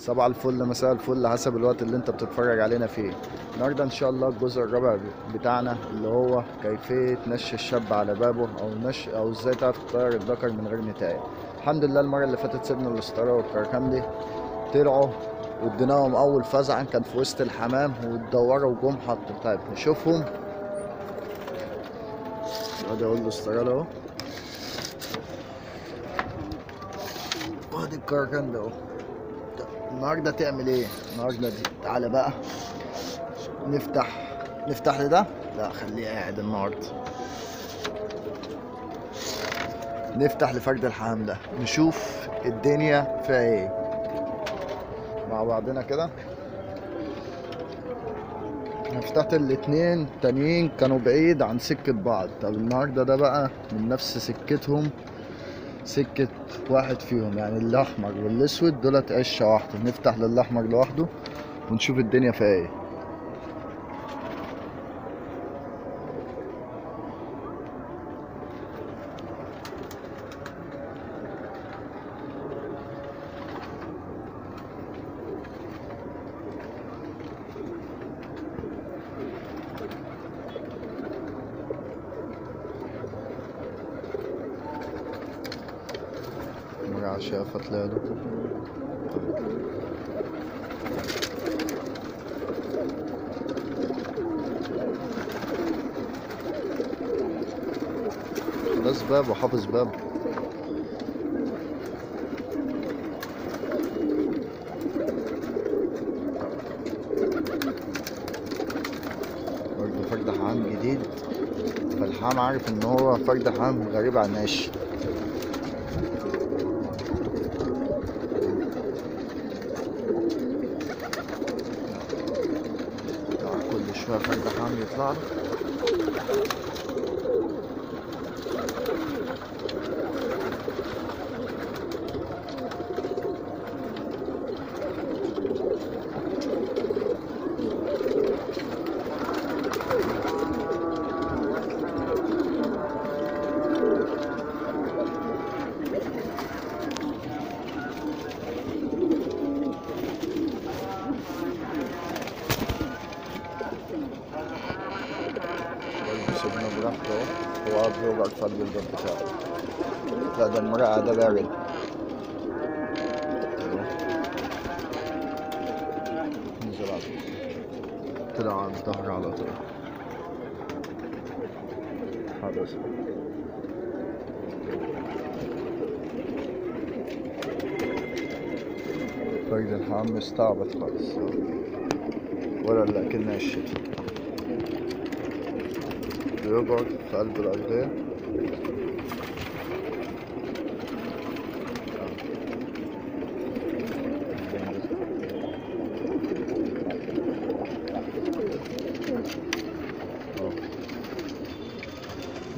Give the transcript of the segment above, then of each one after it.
صباح الفل مساء الفل حسب الوقت اللي انت بتتفرج علينا فيه. النهارده ان شاء الله الجزء الرابع بتاعنا اللي هو كيفية نش الشاب على بابه او ازاي تعرف تطير الذكر من غير نتاية. الحمد لله المرة اللي فاتت سيبنا الاسترا والكركندي طلعوا واديناهم اول فزعة كان في وسط الحمام واتدوروا وجم حطوا. طيب نشوفهم. ادي اقول الاسترا اهو وادي الكركندي اهو. النهارده تعمل ايه؟ النهارده دي تعالى بقى نفتح لده. لا خليه قاعد النهارده. نفتح لفرد الحمام ده نشوف الدنيا فيها ايه مع بعضنا كده. انا فتحت الاتنين تانيين كانوا بعيد عن سكة بعض. طب النهارده ده بقى من نفس سكتهم، سكة واحد فيهم، يعني الاحمر والاسود دولت عشة واحدة. نفتح للاحمر لوحده ونشوف الدنيا فيها ايه. مرة شافة طلعله. خلاص باب وحافظ باب. برضه فرد حمام جديد، فالحمام عارف ان هو فرد حمام غريب عن الناس. كل شوية فرد حمام يطلع له. سيبنا براحته اهو. هو قاعد بيوجع في قلب الباب بتاعه. لا ده المرقع ده بارد. نزل على طول، طلع على الظهر على طول. حدث فرد الحمام مستعبط خالص ولا لا كنا الشتا. بيقعد في قلب الأرضية.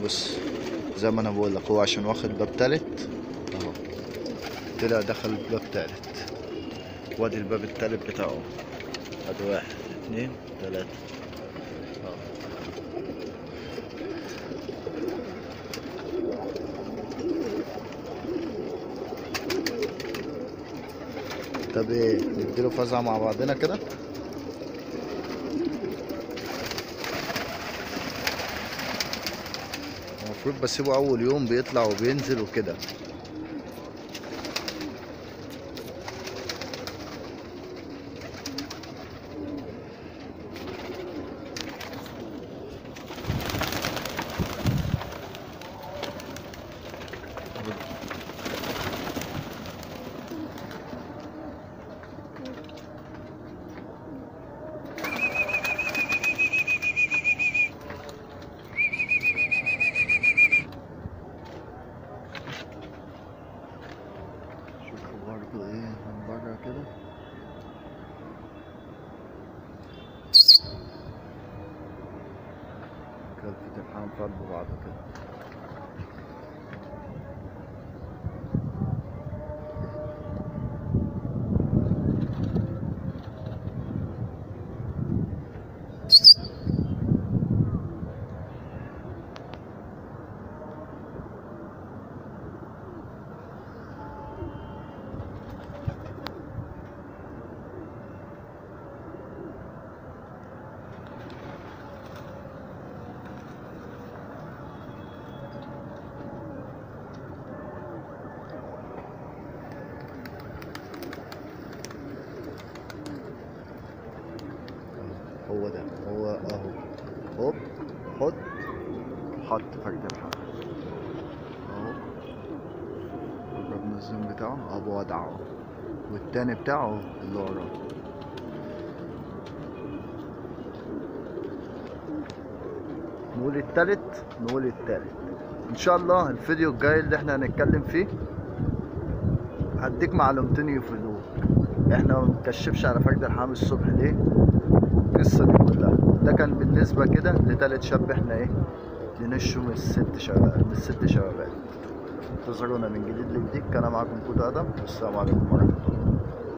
بص زي ما انا بقول لك، هو عشان واخد باب تالت اهو، طلع دخل باب تالت. وادي الباب التالت بتاعه. ادي واحد اتنين تلاتة اهو. طب ايه نديله فزعة مع بعضنا كده. المفروض بسيبه اول يوم بيطلع وبينزل وكده. برضه ايه من بره كده. كلفة الحمام في قلب بعض كده. هو ده، هو اهو. هوب، حط، حط فرد الحمل اهو. جربنا الزوم بتاعه ابو وضعه، والتاني بتاعه اللي وراه. نقول التالت، نقول التالت. ان شاء الله الفيديو الجاي اللي احنا هنتكلم فيه هديك معلومتين يفيدوك. احنا ما بنكشفش على فرد الحمام الصبح ليه؟ القصه دي كلها. ده كان بالنسبه كده لتالت شاب احنا ايه ننشه من الست شبابات. انتظرونا من جديد لجديد. كان معاكم كود ادم، والسلام عليكم ورحمه الله.